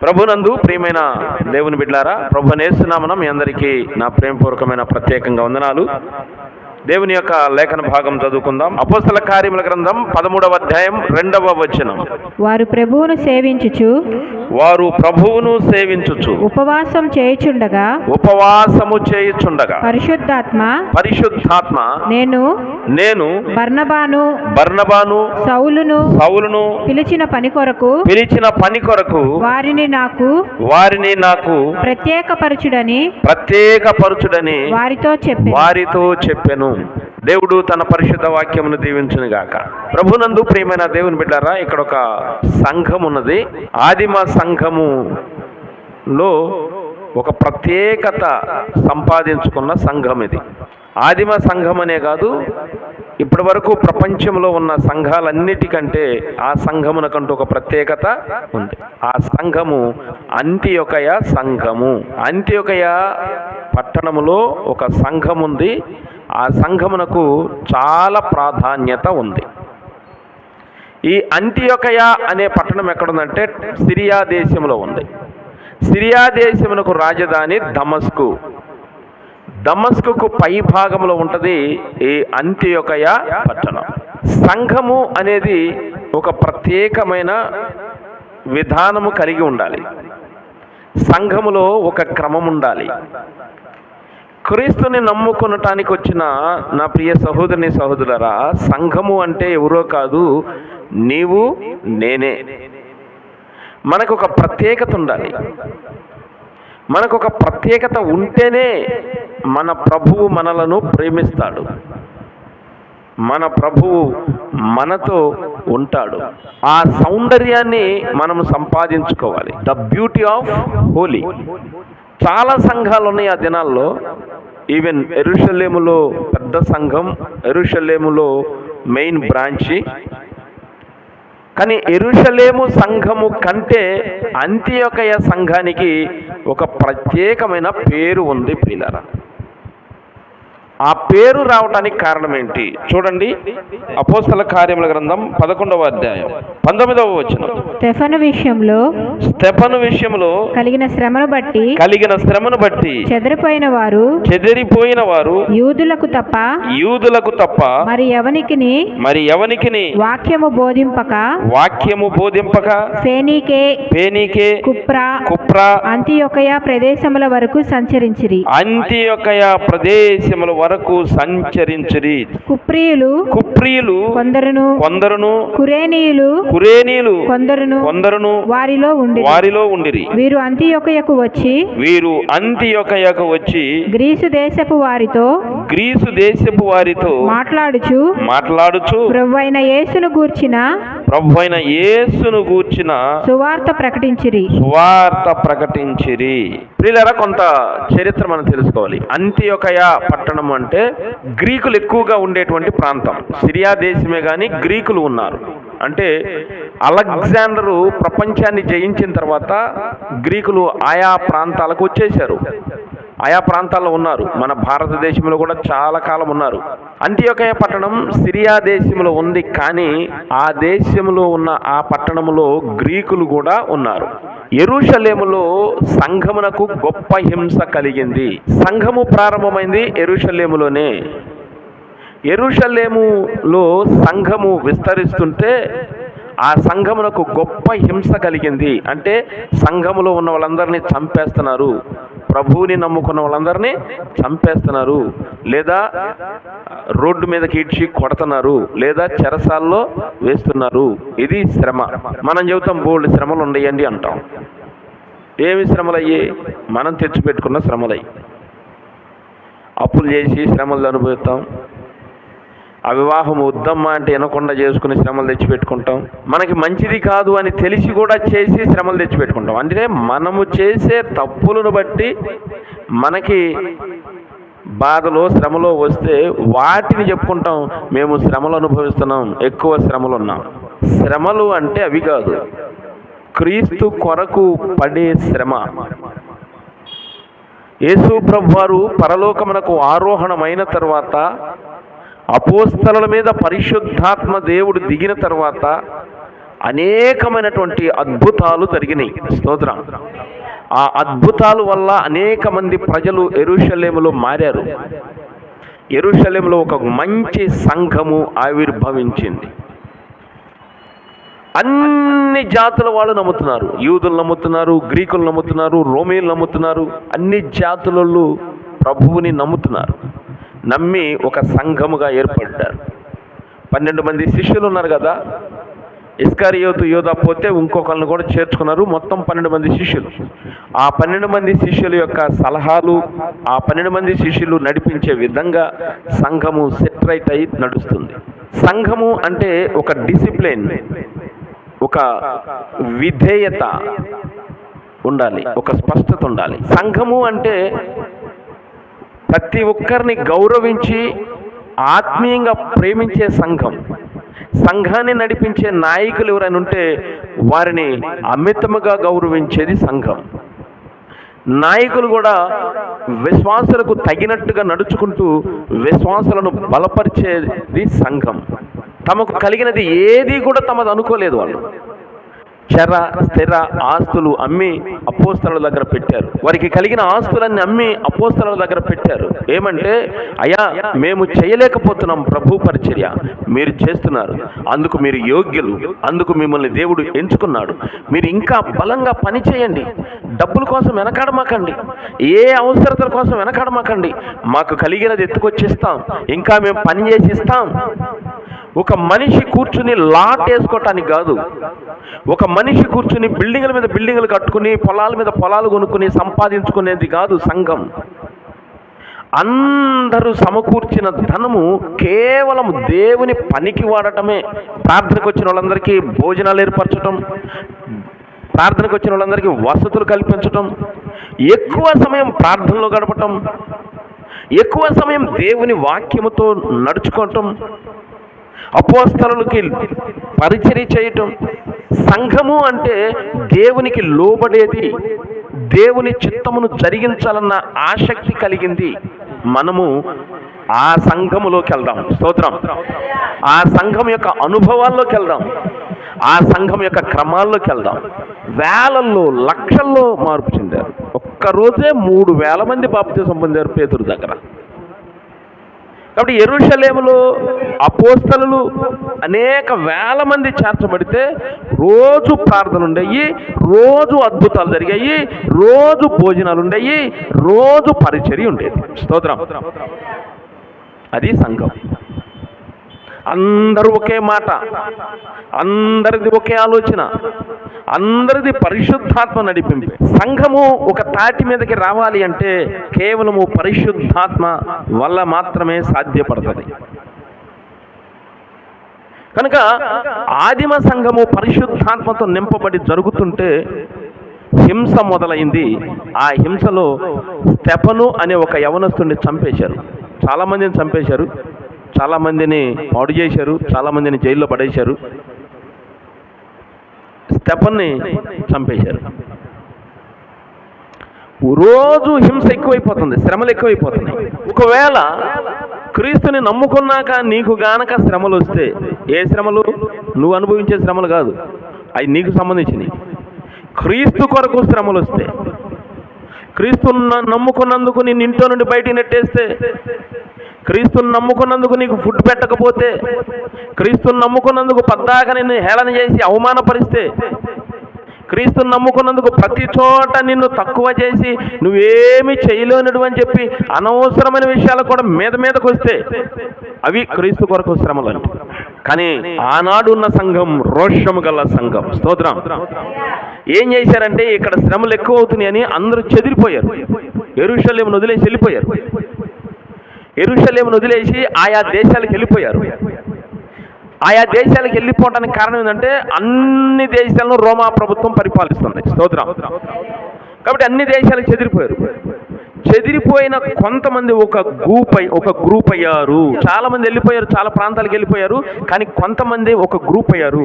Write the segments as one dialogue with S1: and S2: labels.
S1: ప్రభునందు ప్రియమైన దేవుని బిడ్డలారా, ప్రభువైన యేసు నామమున మీ అందరికీ నా ప్రేమపూర్వకమైన ప్రత్యేకంగా వందనాలు. దేవుని యొక్క లేఖన భాగం చదువుకుందాం. అపోస్తల కార్యముల గ్రంథం 13వ అధ్యాయం 2వ వచనం.
S2: వారు ప్రభువును సేవించుచు ఉపవాసము చేయుచుండగా
S1: పరిశుద్ధాత్మ నేను బర్నబాను సౌలును పిలిచిన పని కొరకు వారిని నాకు ప్రత్యేకపరచుడని వారితో చెప్పెను. దేవుడు తన పరిశుద్ధ వాక్యమును దీవించును గాక. ప్రభునందు ప్రియమైన దేవుని బిడ్డారా, ఇక్కడ ఒక సంఘం ఉన్నది. ఆదిమ సంఘములో ఒక ప్రత్యేకత సంపాదించుకున్న సంఘం ఇది. ఆదిమ సంఘం అనే కాదు, ఇప్పటి వరకు ప్రపంచంలో ఉన్న సంఘాలన్నిటికంటే ఆ సంఘమునకంటూ ఒక ప్రత్యేకత ఉంది. ఆ సంఘము అంతియొకయ సంఘము. అంతియొకయ పట్టణములో ఒక సంఘం ఉంది. ఆ సంఘమునకు చాలా ప్రాధాన్యత ఉంది. ఈ అంతియొకయ అనే పట్టణం ఎక్కడుందంటే సిరియా దేశంలో ఉంది. సిరియా దేశమునకు రాజధాని దమస్కుకు పై భాగంలో ఉంటుంది ఈ అంతియొకయ పట్టణం. సంఘము అనేది ఒక ప్రత్యేకమైన విధానము కలిగి ఉండాలి. సంఘములో ఒక క్రమం ఉండాలి. క్రీస్తుని నమ్ముకునటానికి వచ్చిన నా ప్రియ సహోదరుని సహోదరులారా, సంఘము అంటే ఎవరో కాదు, నీవు నేనే. మనకు ఒక ప్రత్యేకత ఉండాలి. మనకు ఒక ప్రత్యేకత ఉంటేనే మన ప్రభువు మనలను ప్రేమిస్తాడు. మన ప్రభువు మనతో ఉంటాడు. ఆ సౌందర్యాన్ని మనం సంపాదించుకోవాలి. The beauty of Holi. చాలా సంఘాలు ఉన్నాయి ఆ దినాల్లో. ఈవెన్ యెరూషలేములో పెద్ద సంఘం, యెరూషలేములో మెయిన్ బ్రాంచి. కానీ యెరూషలేము సంఘము కంటే అంతియొకయ సంఘానికి ఒక ప్రత్యేకమైన పేరు ఉంది ప్రియులారా. ఆ పేరు రావడానికి కారణం ఏంటి చూడండి. అపోస్తల కార్యముల గ్రంథం 11వ అధ్యాయం 19వ వచనం. స్టెఫను విషయంలో కలిగిన శ్రమను బట్టి చెదిరిపోయిన వారు యూదులకు తప్ప మరి ఎవనికిని వాక్యము బోధింపక ఫేనీకే కుప్రా అంతియొకయ ప్రదేశముల వరకు సంచరించిరి. కుప్రీయులు కొందరును కురేనీయులు కొందరును వారిలో ఉండిరి. వీరు అంతియొకయకు వచ్చి గ్రీసు దేశపు వారితో మాట్లాడుచు ప్రభువైన యేసును గూర్చిన సువార్త ప్రకటించిరి. ప్రియులారా, కొంత చరిత్ర మనం తెలుసుకోవాలి. అంతియొకయ పట్టణం అంటే గ్రీకులు ఎక్కువగా ఉండేటువంటి ప్రాంతం. సిరియా దేశమే కానీ గ్రీకులు ఉన్నారు. అంటే అలెగ్జాండరు ప్రపంచాన్ని జయించిన తర్వాత గ్రీకులు ఆయా ప్రాంతాలకు వచ్చేశారు. ఆయా ప్రాంతాల్లో ఉన్నారు. మన భారతదేశంలో కూడా చాలా కాలం ఉన్నారు. అంతియొకయ పట్టణం సిరియా దేశంలో ఉంది. కానీ ఆ దేశంలో ఉన్న ఆ పట్టణంలో గ్రీకులు కూడా ఉన్నారు. యెరూషలేములో సంఘమునకు గొప్ప హింస కలిగింది. సంఘము ప్రారంభమైంది యెరూషలేములోనే. యెరూషలేములో సంఘము విస్తరిస్తుంటే ఆ సంఘమునకు గొప్ప హింస కలిగింది. అంటే సంఘములో ఉన్న వాళ్ళందరినీ చంపేస్తున్నారు. ప్రభువుని నమ్ముకున్న వాళ్ళందరినీ చంపేస్తున్నారు, లేదా రోడ్డు మీదకి ఈడ్చి కొడుతున్నారు, లేదా చెరసాల్లో వేస్తున్నారు. ఇది శ్రమ. మనం చెబుతాం బోల్డ్ శ్రమలు ఉండయండి అంటాం. ఏమి శ్రమలయ్యి? మనం తెచ్చిపెట్టుకున్న శ్రమలయ్యి. అప్పులు చేసి శ్రమలు అనుభవిస్తాం. అవివాహం వద్దమ్మా అంటే వినకుండా చేసుకుని శ్రమలు తెచ్చిపెట్టుకుంటాం. మనకి మంచిది కాదు అని తెలిసి కూడా చేసి శ్రమలు తెచ్చిపెట్టుకుంటాం. అంటే మనము చేసే తప్పులను బట్టి మనకి బాధలో శ్రమలో వస్తే వాటిని చెప్పుకుంటాం, మేము శ్రమలు అనుభవిస్తున్నాం, ఎక్కువ శ్రమలు ఉన్నాం. శ్రమలు అంటే అవి కాదు, క్రీస్తు కొరకు పడే శ్రమ. యేసు ప్రభువారు పరలోకమునకు ఆరోహణమైన తర్వాత, అపోస్తలుల మీద పరిశుద్ధాత్మ దేవుడు దిగిన తర్వాత అనేకమైనటువంటి అద్భుతాలు జరిగినాయి. స్తోత్రం. ఆ అద్భుతాల వల్ల అనేక మంది ప్రజలు యెరూషలేములో మారారు. యెరూషలేములో ఒక మంచి సంఘము ఆవిర్భవించింది. అన్ని జాతుల వాళ్ళు నమ్ముతున్నారు. యూదులు నమ్ముతున్నారు, గ్రీకులు నమ్ముతున్నారు, రోమీలు నమ్ముతున్నారు. అన్ని జాతులలో ప్రభువుని నమ్ముతున్నారు. నమ్మి ఒక సంఘముగా ఏర్పడ్డారు. 12 మంది శిష్యులు ఉన్నారు కదా. ఇస్కరియోతు యోధా పోతే ఇంకొకరిని కూడా చేర్చుకున్నారు. మొత్తం 12 మంది శిష్యులు. ఆ 12 మంది శిష్యుల యొక్క సలహాలు, ఆ 12 మంది శిష్యులు నడిపించే విధంగా సంఘము సెటరైట్ అయి నడుస్తుంది. సంఘము అంటే ఒక డిసిప్లిన్, ఒక విధేయత ఉండాలి, ఒక స్పష్టత ఉండాలి. సంఘము అంటే ప్రతి ఒక్కరిని గౌరవించి ఆత్మీయంగా ప్రేమించే సంఘం. సంఘాన్ని నడిపించే నాయకులు ఎవరైనా ఉంటే వారిని అమితముగా గౌరవించేది సంఘం. నాయకులు కూడా విశ్వాసులకు తగినట్టుగా నడుచుకుంటూ విశ్వాసులను బలపరిచేది సంఘం. తమకు కలిగినది ఏది కూడా తమది అనుకోలేదు. వాళ్ళు చర స్థిర ఆస్తులు అమ్మి అపోస్తలుల దగ్గర పెట్టారు. వారికి కలిగిన ఆస్తులన్నీ అమ్మి అపోస్తలుల దగ్గర పెట్టారు. ఏమంటే, అయ్యా, మేము చేయలేకపోతున్నాం ప్రభు పరిచర్య, మీరు చేస్తున్నారు, అందుకు మీరు యోగ్యులు, అందుకు మిమ్మల్ని దేవుడు ఎంచుకున్నాడు, మీరు ఇంకా బలంగా పని చేయండి, డబ్బుల కోసం వెనకాడమాకండి, ఏ అవసరతల కోసం వెనకాడమాకండి, మాకు కలిగినది ఎత్తుకొచ్చిస్తాం, ఇంకా మేము పని చేసి ఇస్తాం. ఒక మనిషి కూర్చుని లాట్ వేసుకోవటానికి కాదు, ఒక మనిషి కూర్చుని బిల్డింగుల మీద బిల్డింగులు కట్టుకుని పొలాల మీద పొలాలు కొనుక్కుని సంపాదించుకునేది కాదు సంఘం. అందరూ సమకూర్చిన ధనము కేవలం దేవుని పనికి వాడటమే. ప్రార్థనకు వచ్చిన వాళ్ళందరికీ భోజనాలు ఏర్పరచటం, ప్రార్థనకు వచ్చిన వాళ్ళందరికీ వసతులు కల్పించటం, ఎక్కువ సమయం ప్రార్థనలో గడపటం, ఎక్కువ సమయం దేవుని వాక్యముతో నడుచుకోవటం, అపోస్తలులకి పరిచర్య చేయటం. సంఘము అంటే దేవునికి లోబడేది, దేవుని చిత్తమును జరిగించాలన్న ఆసక్తి కలిగింది. మనము ఆ సంఘములోకి వెళ్దాం. స్తోత్రం. ఆ సంఘం యొక్క అనుభవాల్లోకి వెళ్దాం, ఆ సంఘం యొక్క క్రమాల్లోకి వెళ్దాం. వేలల్లో లక్షల్లో మార్పు చెందారు. ఒక్కరోజే 3,000 మంది బాప్తిసం పొందారు పేతురు దగ్గర. కాబట్టి యెరూషలేములో అపోస్తలులు అనేక వేల మంది చేర్చబడితే రోజు ప్రార్థనలు ఉండేవి, రోజు అద్భుతాలు జరిగాయి, రోజు భోజనాలు ఉండేవి, రోజు పరిచర్య ఉండేది. స్తోత్రం. అది సంఘం. అందరూ ఒకే మాట, అందరిది ఒకే ఆలోచన, అందరిది పరిశుద్ధాత్మ నడిపింపు. సంఘము ఒక తాటి మీదకి రావాలి అంటే కేవలము పరిశుద్ధాత్మ వల్ల మాత్రమే సాధ్యపడుతుంది. కనుక ఆదిమ సంఘము పరిశుద్ధాత్మతో నింపబడి జరుగుతుంటే హింస మొదలైంది. ఆ హింసలో స్టెఫను అనే ఒక యవనస్తుడిని చంపేశారు. చాలామందిని చంపేశారు, చాలామందిని పాడు చేశారు, చాలామందిని జైల్లో పడేశారు. స్టెఫన్ని చంపేశారు. రోజు హింస ఎక్కువైపోతుంది, శ్రమలు ఎక్కువైపోతున్నాయి. ఒకవేళ క్రీస్తుని నమ్ముకున్నాక నీకు గానక శ్రమలు వస్తే, ఏ శ్రమలు? నువ్వు అనుభవించే శ్రమలు కాదు, అవి నీకు సంబంధించినవి. క్రీస్తు కొరకు శ్రమలు వస్తే, క్రీస్తుని నమ్ముకున్నందుకు నిన్ను ఇంట్లో నుండి బయటికి నెట్టేస్తే, క్రీస్తుని నమ్ముకున్నందుకు నీకు ఫుడ్ పెట్టకపోతే, క్రీస్తుని నమ్ముకున్నందుకు పద్దాక నిన్ను హేళన చేసి అవమానపరిస్తే, క్రీస్తుని నమ్ముకున్నందుకు ప్రతి చోట నిన్ను తక్కువ చేసి నువ్వేమి చేయలేనుడు అని చెప్పి అనవసరమైన విషయాలు కూడా మీదకు వస్తే, అవి క్రీస్తు కొరకు శ్రమలు అంటే. కానీ ఆనాడు ఉన్న సంఘం రోషము గల సంఘం. స్తోత్రం. ఏం చేశారంటే, ఇక్కడ శ్రమలు ఎక్కువ అవుతున్నాయని అందరూ చెదిరిపోయారు, యెరూషలేమును వదిలేసి వెళ్ళిపోయారు. యెరూషలేమును వదిలేసి ఆయా దేశాలకు వెళ్ళిపోయారు. ఆయా దేశాలకు వెళ్ళిపోవడానికి కారణం ఏంటంటే, అన్ని దేశాలను రోమా ప్రభుత్వం పరిపాలిస్తుంది. స్తోత్రం. కాబట్టి అన్ని దేశాలకు చెదిరిపోయారు. చెదిరిపోయిన కొంతమంది ఒక గ్రూప్ అయ్యారు. చాలా మంది వెళ్ళిపోయారు, చాలా ప్రాంతాలకు వెళ్ళిపోయారు. కానీ కొంతమంది ఒక గ్రూప్ అయ్యారు.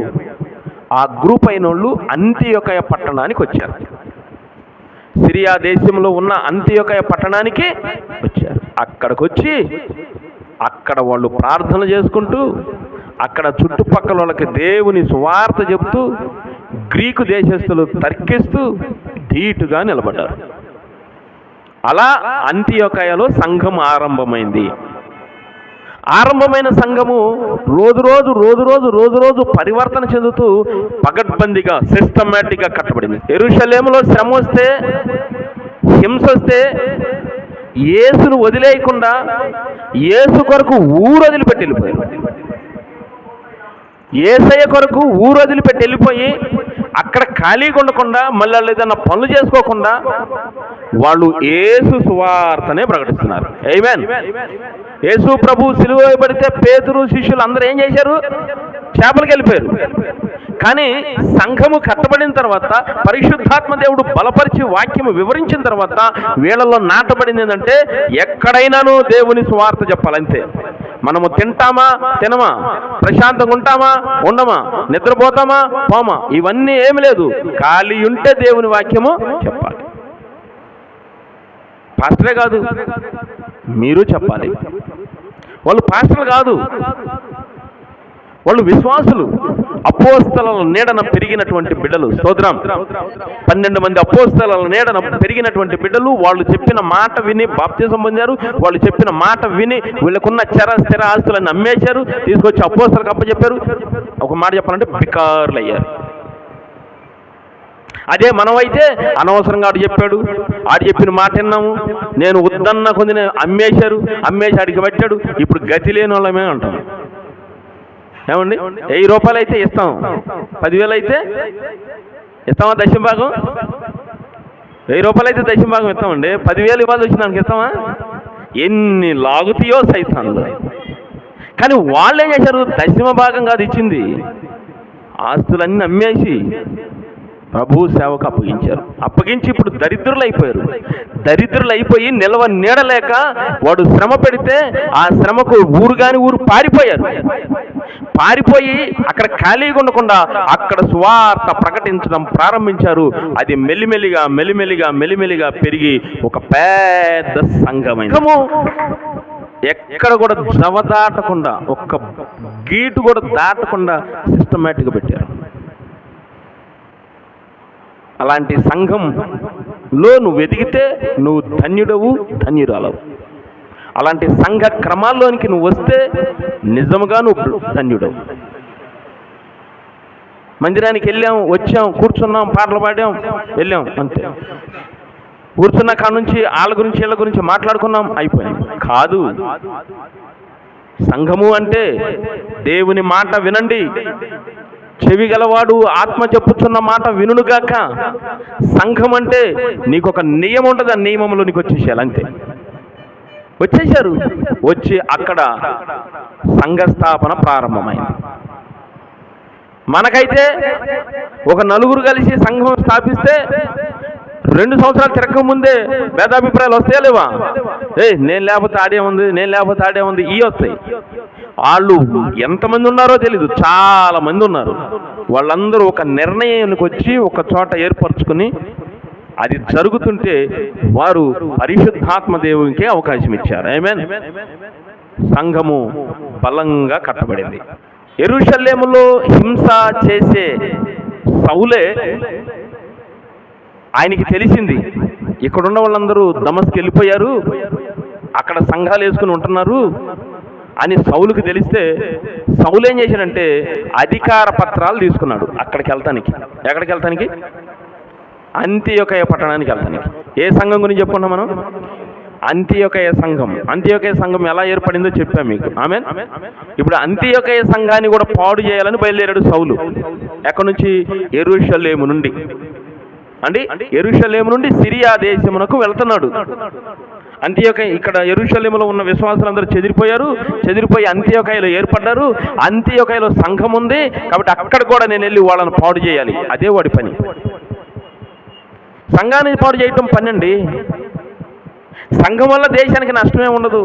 S1: ఆ గ్రూప్ అయిన వాళ్ళు అంతియొకయ పట్టణానికి వచ్చారు. సిరియా దేశంలో ఉన్న అంతియొకయ పట్టణానికి వచ్చారు. అక్కడికి వచ్చి అక్కడ వాళ్ళు ప్రార్థన చేసుకుంటూ, అక్కడ చుట్టుపక్కల వాళ్ళకి దేవుని సువార్త చెబుతూ గ్రీకు దేశస్తులు తర్కిస్తూ ధీటుగా నిలబడ్డారు. అలా అంతియొకయలో సంఘం ఆరంభమైంది. ఆరంభమైన సంఘము రోజు పరివర్తన చెందుతూ పగడ్బందీగా సిస్టమేటిక్గా కట్టబడింది. యెరూషలేములో శ్రమ వస్తే, హింస వస్తే యేసును వదిలేయకుండా యేసు కొరకు ఊరు వదిలిపెట్టి వెళ్ళిపోయారు. యేసయ్య కొరకు ఊరు వదిలిపెట్టి వెళ్ళిపోయి అక్కడ ఖాళీగా ఉండకుండా మళ్ళీ ఏదైనా పనులు చేసుకోకుండా వాళ్ళు యేసు సువార్తనే ప్రకటిస్తున్నారు. ఆమేన్. యేసు ప్రభు సిలువ వేయబడితే పేతురు శిష్యులు అందరూ ఏం చేశారు? చేపలకు వెళ్ళిపోయారు. కానీ సంఘము కట్టబడిన తర్వాత, పరిశుద్ధాత్మ దేవుడు బలపరిచి వాక్యము వివరించిన తర్వాత వీళ్ళలో నాటబడింది ఏంటంటే ఎక్కడైనాను దేవుని సువార్త చెప్పాలంతే. మనము తింటామా తినమా, ప్రశాంతంగా ఉంటామా ఉండమా, నిద్రపోతామా పోమా, ఇవన్నీ ఏమి లేదు. ఖాళీ ఉంటే దేవుని వాక్యము చెప్పాలి. పాస్టరే కాదు, మీరు చెప్పాలి. వాళ్ళు పాస్టర్లు కాదు, వాళ్ళు విశ్వాసులు. అపోస్తలుల నీడన పెరిగినటువంటి బిడ్డలు. స్తోత్రం. 12 మంది అపోస్తలుల నీడన పెరిగినటువంటి బిడ్డలు. వాళ్ళు చెప్పిన మాట విని బాప్తిజం పొందారు. వాళ్ళు చెప్పిన మాట విని వీళ్ళకున్న స్థిర ఆస్తులను అమ్మేశారు, తీసుకొచ్చి అపోస్తలకు అప్పచెప్పారు. ఒక మాట చెప్పాలంటే బికారులు అయ్యారు. అదే మనమైతే అనవసరంగా ఆడు చెప్పాడు, ఆడు చెప్పిన మాట విన్నాము, నేను వద్దన్న కొంది అమ్మేసి ఆడికి పెట్టాడు, ఇప్పుడు గతి లేని వాళ్ళమే అంటాం. ఏమండి? 1000 రూపాయలు అయితే ఇస్తాం, 10,000 అయితే ఇస్తామా? దశంభాగం 1000 రూపాయలు అయితే దశంభాగం ఇస్తామండి. 10,000 ఇవ్వాలి వచ్చిన దానికి ఇస్తామా? ఎన్ని లాగుతాయో సైతాన్లు. కానీ వాళ్ళు ఏం చేశారు? దశమ భాగం కాదు ఇచ్చింది, ఆస్తులన్నీ అమ్మేసి ప్రభు సేవకు అప్పగించి ఇప్పుడు దరిద్రులు అయిపోయి నిలవ నీడలేక వాడు శ్రమ పెడితే ఆ శ్రమకు ఊరు పారిపోయి అక్కడ ఖాళీగా ఉండకుండా అక్కడ సువార్త ప్రకటించడం ప్రారంభించారు. అది మెల్లిమెల్లిగా పెరిగి ఒక పెద్ద సంఘమైంది. ఎక్కడ కూడా జవ దాటకుండా, ఒక్క గీటు కూడా దాటకుండా సిస్టమేటిక్గా పెట్టారు. అలాంటి సంఘంలో నువ్వు ఎదిగితే నువ్వు ధన్యుడవు, ధన్యురాలవు. అలాంటి సంఘ క్రమాల్లోనికి నువ్వు వస్తే నిజముగా నువ్వు ధన్యుడవు. మందిరానికి వెళ్ళాం, వచ్చాం, కూర్చున్నాం, పాటలు పాడాం, వెళ్ళాం, అంతే. కూర్చున్న కాడ నుంచి వాళ్ళ గురించి వీళ్ళ గురించి మాట్లాడుకున్నాం, అయిపోయింది. కాదు. సంఘము అంటే దేవుని మాట వినండి, చెవి గలవాడు ఆత్మ చెప్పుచున్న మాట వినుగాక. సంఘం అంటే నీకు ఒక నియమం ఉంటుంది, ఆ నియమంలో నీకు వచ్చేసేయాలి, అంతే. వచ్చేసారు. వచ్చి అక్కడ సంఘ స్థాపన ప్రారంభమైంది. మనకైతే ఒక నలుగురు కలిసి సంఘం స్థాపిస్తే 2 సంవత్సరాలు తిరగక ముందే భేదాభిప్రాయాలు వస్తాయా లేవా? నేను లేకపోతే ఆడే ఉంది ఇవి వస్తాయి. వాళ్ళు ఎంతమంది ఉన్నారో తెలీదు, చాలా మంది ఉన్నారు. వాళ్ళందరూ ఒక నిర్ణయానికి వచ్చి ఒక చోట ఏర్పరచుకుని అది జరుగుతుంటే వారు పరిశుద్ధాత్మ దేవునికే అవకాశం ఇచ్చారు. ఆమేన్. సంఘము బలంగా కట్టబడింది. యెరూషలేములో హింస చేసే సౌలే ఆయనకి తెలిసింది ఇక్కడున్న వాళ్ళందరూ దమస్కి వెళ్ళిపోయారు, అక్కడ సంఘాలు వేసుకుని ఉంటున్నారు అని సౌలుకి తెలిస్తే సౌలు ఏం చేశాడంటే అధికార పత్రాలు తీసుకున్నాడు అక్కడికి వెళ్తానికి. ఎక్కడికి వెళ్తానికి? అంతియొకయ పట్టణానికి వెళ్తానికి. ఏ సంఘం గురించి చెప్పుకున్నాం మనం? అంతియొకయ సంఘం. అంతియొకయ సంఘం ఎలా ఏర్పడిందో చెప్పాం మీకు. ఆమేన్. ఇప్పుడు అంతియొకయ సంఘాన్ని కూడా పాడు చేయాలని బయలుదేరాడు సౌలు. ఎక్కడి నుంచి? యెరూషలేము నుండి. యెరూషలేము నుండి సిరియా దేశమునకు వెళ్తున్నాడు. ఇక్కడ యెరూషలేములో ఉన్న విశ్వాసులందరూ చెదిరిపోయి అంతియొకయలో ఏర్పడ్డారు. అంతియొకయలో సంఘం ఉంది కాబట్టి అక్కడ కూడా నేను వెళ్ళి వాళ్ళని పాడు చేయాలి, అదే వాడి పని. సంఘాన్ని పాడు చేయటం పని అండి. సంఘం వల్ల దేశానికి నష్టమే ఉండదు,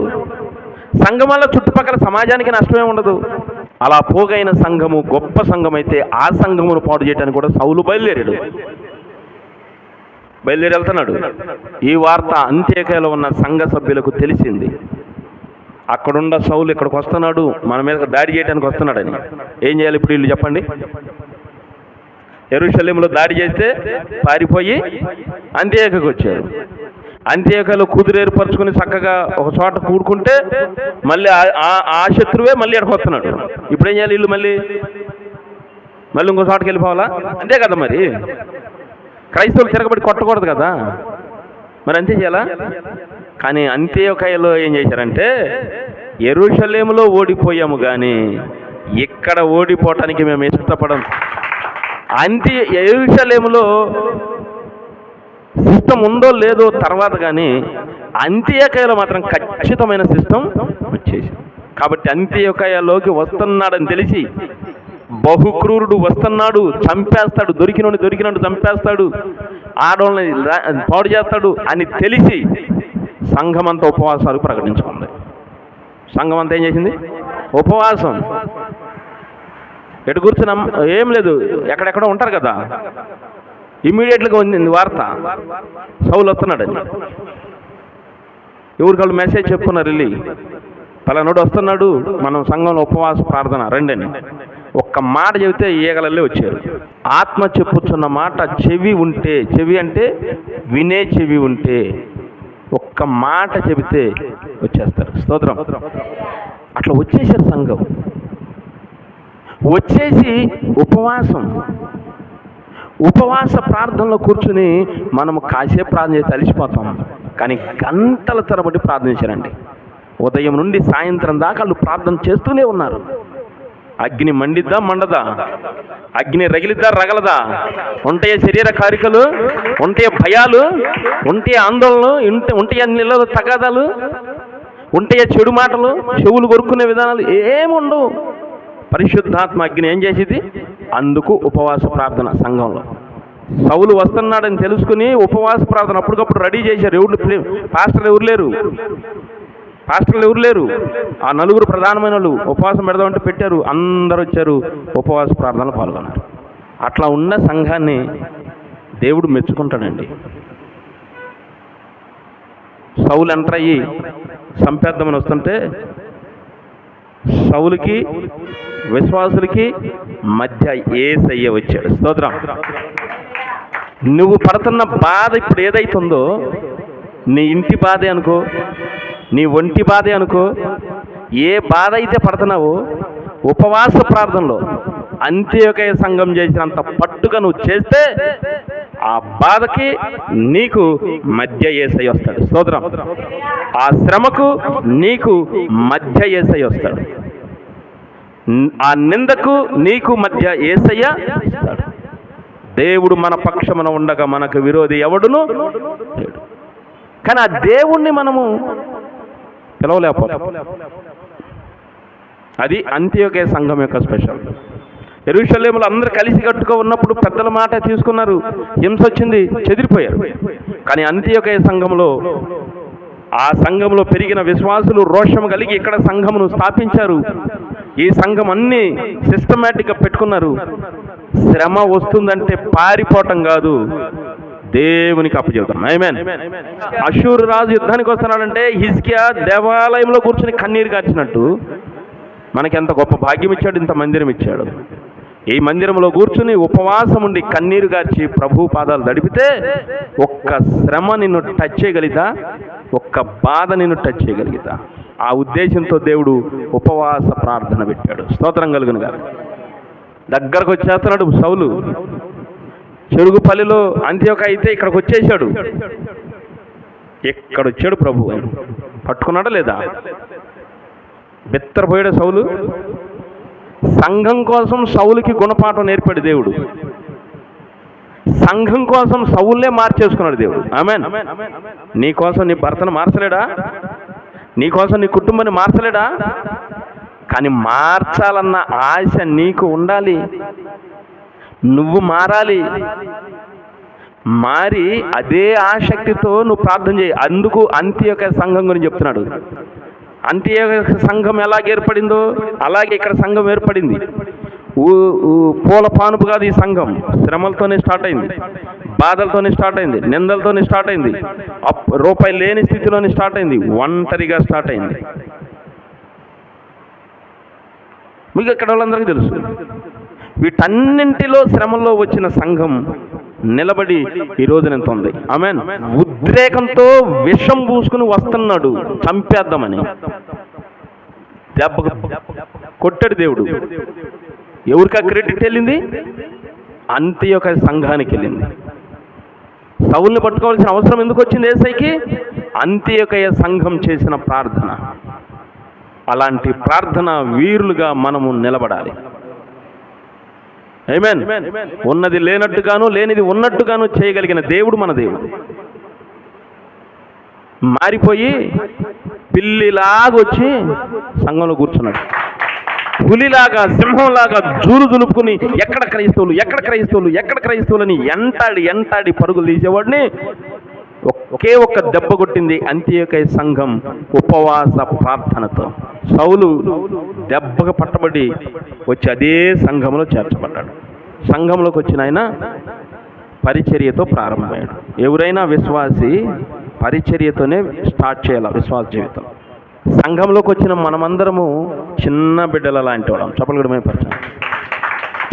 S1: సంఘం వల్ల చుట్టుపక్కల సమాజానికి నష్టమే ఉండదు. అలా పోగైన సంఘము గొప్ప సంఘం అయితే ఆ సంఘమును పాడు చేయడానికి కూడా సౌలు బయలుదేరి వెళ్తున్నాడు. ఈ వార్త అంత్యకాయలో ఉన్న సంఘ సభ్యులకు తెలిసింది. అక్కడున్న సౌలు ఇక్కడికి వస్తున్నాడు, మన మీద దాడి చేయడానికి వస్తున్నాడని. ఏం చేయాలి ఇప్పుడు వీళ్ళు చెప్పండి? యెరూషలేములో దాడి చేస్తే పారిపోయి అంత్యోక్యకు వచ్చారు. అంత్యోక్యలో కుదురు ఏర్పరచుకుని చక్కగా ఒక చోట కూడుకుంటే మళ్ళీ ఆ శత్రువే మళ్ళీ ఎక్కడికి వస్తున్నాడు. ఇప్పుడు ఏం చేయాలి వీళ్ళు? మళ్ళీ ఇంకో చోటకి వెళ్ళిపోవాలా? అంతే కదా మరి. క్రైస్తవులు తిరగబడి కొట్టకూడదు కదా, మరి అంతే చేయాలా? కానీ అంత్యోక్యలో ఏం చేశారంటే, యెరూషలేములో ఓడిపోయాము కానీ ఇక్కడ ఓడిపోవటానికి మేము ఇష్టపడం. యెరూషలేములో సిస్టమ్ ఉందో లేదో తర్వాత, కానీ అంత్యోక్యలో మాత్రం ఖచ్చితమైన సిస్టమ్ వచ్చేసి. కాబట్టి అంత్యోక్యలోకి వస్తున్నాడని తెలిసి, బహుక్రూరుడు వస్తున్నాడు, చంపేస్తాడు, దొరికినట్టు చంపేస్తాడు, ఆడవాళ్ళని పాడు చేస్తాడు అని తెలిసి సంఘమంతా ఉపవాసాలు ప్రకటించుకుంది. సంఘం అంతా ఏం చేసింది? ఉపవాసం. ఎటు కూర్చున్నా ఏం లేదు, ఎక్కడెక్కడో ఉంటారు కదా, ఇమ్మీడియట్గా ఉంది వార్త, సౌలు వస్తున్నాడని. ఎవరికాళ్ళు మెసేజ్ చెప్పుకున్నారు, వెళ్ళి పలానోడు వస్తున్నాడు, మనం సంఘంలో ఉపవాస ప్రార్థన రండని. ఒక్క మాట చెబితే ఈగలల్లే వచ్చారు. ఆత్మ చెప్పుచున్న మాట చెవి ఉంటే, చెవి అంటే వినే చెవి ఉంటే ఒక్క మాట చెబితే వచ్చేస్తారు. స్తోత్రం. అట్లా వచ్చేసారు సంఘం. వచ్చేసి ఉపవాస ప్రార్థనలో కూర్చుని మనము కాసేపు ప్రార్థన చేసి అలిసిపోతాం, కానీ గంటల తరబడి ప్రార్థన చేశారండి. ఉదయం నుండి సాయంత్రం దాకా వాళ్ళు ప్రార్థన చేస్తూనే ఉన్నారు. అగ్ని మండిద్దా మండదా? అగ్ని రగిలిద్దా రగలదా? ఉంటాయే శరీర కారికలు, ఉంటాయే భయాలు, ఉంటాయే ఆందోళనలు, ఉంటాయే నీళ్ళ తగాదాలు, ఉంటాయే చెడు మాటలు, చెవులు కొరుక్కునే విధానాలు ఏముండవు. పరిశుద్ధాత్మ అగ్ని ఏం చేసేది? అందుకు ఉపవాస ప్రార్థన సంఘంలో. సౌలు వస్తున్నాడని తెలుసుకుని ఉపవాస ప్రార్థన అప్పటికప్పుడు రెడీ చేశారు. పాస్టర్లు ఎవరు లేరు. ఆ నలుగురు ప్రధానమైన వాళ్ళు ఉపవాసం పెడదామంటే పెట్టారు. అందరూ వచ్చారు, ఉపవాస ప్రార్థనలో పాల్గొన్నారు. అట్లా ఉన్న సంఘాన్ని దేవుడు మెచ్చుకుంటాడండి. సౌలు ఎంటర్ అయ్యి చంపేద్దామని వస్తుంటే సౌలుకి విశ్వాసులకి మధ్య యేసయ్య వచ్చాడు. స్తోత్రం. నువ్వు పడుతున్న బాధ ఇప్పుడు ఏదైతుందో, నీ ఇంటి బాధే అనుకో, నీ ఒంటి బాధే అనుకో, ఏ బాధ అయితే పడుతున్నావో ఉపవాస ప్రార్థనలో అంత్యోక్య సంఘం చేసినంత పట్టుగా నువ్వు చేస్తే ఆ బాధకి నీకు మధ్య యేసయ్య వస్తాడు. స్తోత్రం. ఆ శ్రమకు నీకు మధ్య యేసయ్య వస్తాడు. ఆ నిందకు నీకు మధ్య యేసయ్య వస్తాడు. దేవుడు మన పక్షమున ఉండగా మనకు విరోధి ఎవడును లేడు. కానీ ఆ దేవుణ్ణి మనము పిలవలేకపోతాం. అది అంత్యోక్య సంఘం యొక్క స్పెషల్. యెరూషలేములో అందరూ కలిసి కట్టుగా ఉన్నప్పుడు పెద్దల మాట తీసుకున్నారు, హింస వచ్చింది, చెదిరిపోయారు. కానీ అంత్యోక్య సంఘంలో, ఆ సంఘంలో పెరిగిన విశ్వాసులు రోషం కలిగి ఇక్కడ సంఘమును స్థాపించారు. ఈ సంఘం అన్ని సిస్టమేటిక్గా పెట్టుకున్నారు. శ్రమ వస్తుందంటే పారిపోవటం కాదు, దేవునికి అప్పచెబుతాం. ఆమేన్. అష్షూరు రాజు యుద్ధానికి వస్తున్నాడంటే హిజ్కియా దేవాలయంలో కూర్చొని కన్నీరు కార్చినట్టు మనకి ఎంత గొప్ప భాగ్యం ఇచ్చాడు, ఇంత మందిరం ఇచ్చాడు. ఈ మందిరంలో కూర్చుని ఉపవాసం ఉండి కన్నీరు గార్చి ప్రభు పాదాలు దడిపితే ఒక్క శ్రమ నిన్ను టచ్ చేయగలిగితా, ఒక్క బాధ నిన్ను టచ్ చేయగలిగితా. ఆ ఉద్దేశంతో దేవుడు ఉపవాస ప్రార్థన పెట్టాడు. స్తోత్రం కలుగును గాక. దగ్గరకు వచ్చేస్తున్నాడు సౌలు. చెరుగుపల్లిలో అంత్యోక్య అయితే ఇక్కడికి వచ్చేసాడు. ఎక్కడొచ్చాడు ప్రభు, పట్టుకున్నాడా లేదా? బెత్తరపోయాడు సౌలు. సంఘం కోసం సౌలుకి గుణపాఠం నేర్పాడు దేవుడు. సంఘం కోసం సౌలునే మార్చేసుకున్నాడు దేవుడు. ఆమేన్. నీ కోసం నీ భర్తను మార్చలేడా? నీ కోసం నీ కుటుంబాన్ని మార్చలేడా? కానీ మార్చాలన్న ఆశ నీకు ఉండాలి. నువ్వు మారాలి. మారి అదే ఆసక్తితో నువ్వు ప్రార్థన చేయి. అందుకు అంత్యోక్య సంఘం గురించి చెప్తున్నాడు. అంత్యోక్య సంఘం ఎలాగ ఏర్పడిందో అలాగే ఇక్కడ సంఘం ఏర్పడింది. పూల పానుపు కాదు ఈ సంఘం. శ్రమలతోనే స్టార్ట్ అయింది, బాధలతోనే స్టార్ట్ అయింది, నిందలతోనే స్టార్ట్ అయింది, రూపాయి లేని స్థితిలోనే స్టార్ట్ అయింది, ఒంటరిగా స్టార్ట్ అయింది. మీకు ఇక్కడ వాళ్ళందరికీ తెలుసు. వీటన్నింటిలో శ్రమల్లో వచ్చిన సంఘం నిలబడి ఈ రోజున ఎంత ఉంది. ఆమేన్. ఉద్రేకంతో విషం పూసుకుని వస్తున్నాడు చంపేద్దామని. దెబ్బ కొట్టాడు దేవుడు. ఎవరికి ఆ క్రెడిట్ వెళ్ళింది? అంత్యొక సంఘానికి వెళ్ళింది. సౌలుని పట్టుకోవాల్సిన అవసరం ఎందుకు వచ్చింది యేసయ్యకి? అంత్యొకయ సంఘం చేసిన ప్రార్థన. అలాంటి ప్రార్థన వీరులుగా మనము నిలబడాలి. ఆమేన్. ఉన్నది లేనట్టుగాను లేనిది ఉన్నట్టుగాను చేయగలిగిన దేవుడు మన దేవుడు. మారిపోయి పిల్లిలాగొచ్చి సంఘంలో కూర్చున్నాడు. పులిలాగా సింహంలాగా జూలు దులుపుకుని ఎక్కడ క్రైస్తవులు ఎక్కడ క్రైస్తవులు ఎక్కడ క్రైస్తవులని ఎంటాడి పరుగులు తీసేవాడిని ఒకే ఒక్క దెబ్బ కొట్టింది అంత్యొకయ సంఘం ఉపవాస ప్రార్థనతో. సౌలు దెబ్బగా పట్టబడి వచ్చి అదే సంఘంలో చేర్చబడ్డాడు. సంఘంలోకి వచ్చిన ఆయన పరిచర్యతో ప్రారంభమయ్యాడు. ఎవరైనా విశ్వాసి పరిచర్యతోనే స్టార్ట్ చేయాలి విశ్వాస జీవితం. సంఘంలోకి వచ్చిన మనమందరము చిన్న బిడ్డల లాంటి వాళ్ళం. చప్పలు కూడా మేము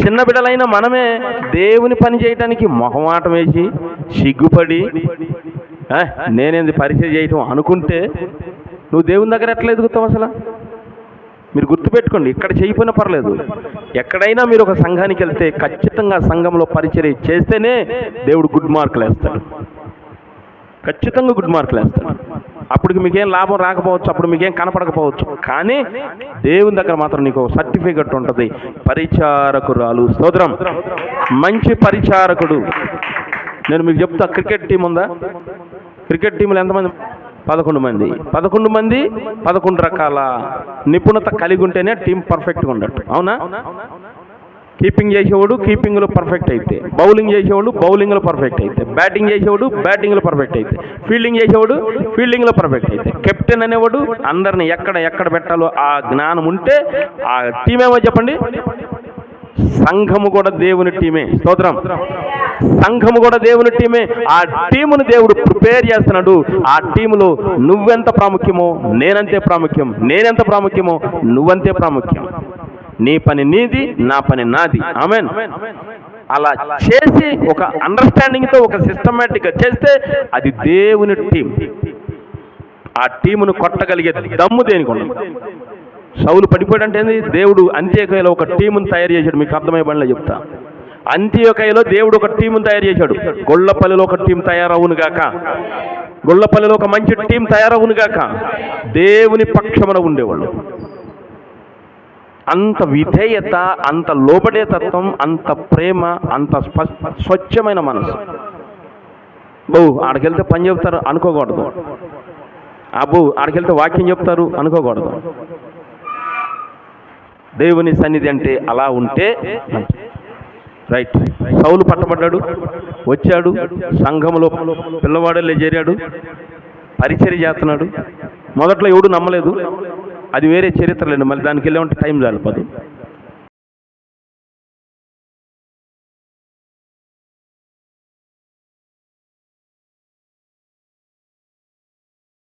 S1: చిన్న బిడ్డలైన మనమే దేవుని పని చేయడానికి మొహమాటం వేసి సిగ్గుపడి నేనేంది పరిచయం చేయటం అనుకుంటే నువ్వు దేవుని దగ్గర ఎట్లా ఎదుగుతావు అసలు? మీరు గుర్తుపెట్టుకోండి, ఇక్కడ చేయకపోయినా పర్లేదు. ఎక్కడైనా మీరు ఒక సంఘానికి వెళ్తే ఖచ్చితంగా సంఘంలో పరిచర్య చేస్తేనే దేవుడు గుడ్ మార్కులు వేస్తాడు. ఖచ్చితంగా గుడ్ మార్కులు వేస్తాడు. అప్పటికి మీకేం లాభం రాకపోవచ్చు, అప్పుడు మీకేం కనపడకపోవచ్చు, కానీ దేవుని దగ్గర మాత్రం నీకు సర్టిఫికెట్ ఉంటుంది. పరిచారకురాలు. స్తోత్రం. మంచి పరిచారకుడు. నేను మీకు చెప్తా, క్రికెట్ టీం ఉందా? క్రికెట్ టీంలో ఎంతమంది? 11 మంది. 11 మంది 11 రకాల నిపుణత కలిగి ఉంటేనే టీం పర్ఫెక్ట్గా ఉండట్టు. అవునా? కీపింగ్ చేసేవాడు కీపింగ్లో పర్ఫెక్ట్ అయితే, బౌలింగ్ చేసేవాడు బౌలింగ్లో పర్ఫెక్ట్ అయితే, బ్యాటింగ్ చేసేవాడు బ్యాటింగ్లో పర్ఫెక్ట్ అయితే, ఫీల్డింగ్ చేసేవాడు ఫీల్డింగ్లో పర్ఫెక్ట్ అయితే, కెప్టెన్ అనేవాడు అందరిని ఎక్కడ పెట్టాలో ఆ జ్ఞానం ఉంటే ఆ టీం ఏమో చెప్పండి. సంఘము కూడా దేవుని టీమే. స్తోత్రం. సంఘము కూడా దేవుని టీమే. ఆ టీమును దేవుడు ప్రిపేర్ చేస్తున్నాడు. ఆ టీములో నువ్వెంత ప్రాముఖ్యమో నేనంతే ప్రాముఖ్యం, నేనెంత ప్రాముఖ్యమో నువ్వంతే ప్రాముఖ్యం. నీ పని నీది, నా పని నాది. ఆమేన్. అలా చేసి ఒక అండర్స్టాండింగ్తో ఒక సిస్టమేటిక్గా చేస్తే అది దేవుని టీం. ఆ టీమును కొట్టగలిగే దమ్ము దేనికి ఉండదు. సౌలు పడిపోయాడంటే ఏంది? దేవుడు అంత్యొకయలో ఒక టీమును తయారు చేశాడు. మీకు అర్థమయ్యే బండిలో చెప్తా. అంత్యొకయలో దేవుడు ఒక టీమును తయారు చేశాడు. గొల్లపల్లిలో ఒక టీం తయారవును గాక, గొల్లపల్లిలో ఒక మంచి టీం తయారవును గాక. దేవుని పక్షమున ఉండేవాళ్ళు. అంత విధేయత, అంత లోబడే తత్వం, అంత ప్రేమ, అంత స్వచ్ఛమైన మనసు. ఆడికెళ్తే పని చెప్తారు అనుకోకూడదు. ఆడికెళ్తే వాక్యం చెప్తారు అనుకోకూడదు. దేవుని సన్నిధి అంటే అలా ఉంటే రైట్. సౌలు పట్టబడ్డాడు, వచ్చాడు, సంఘంలో పిల్లవాడలే చేరాడు, పరిచర్య చేస్తున్నాడు. మొదట్లో ఎవడు నమ్మలేదు, అది వేరే చరిత్ర లేదు, మళ్ళీ దానికి వెళ్ళే ఉంటే టైం చాలిపోదు.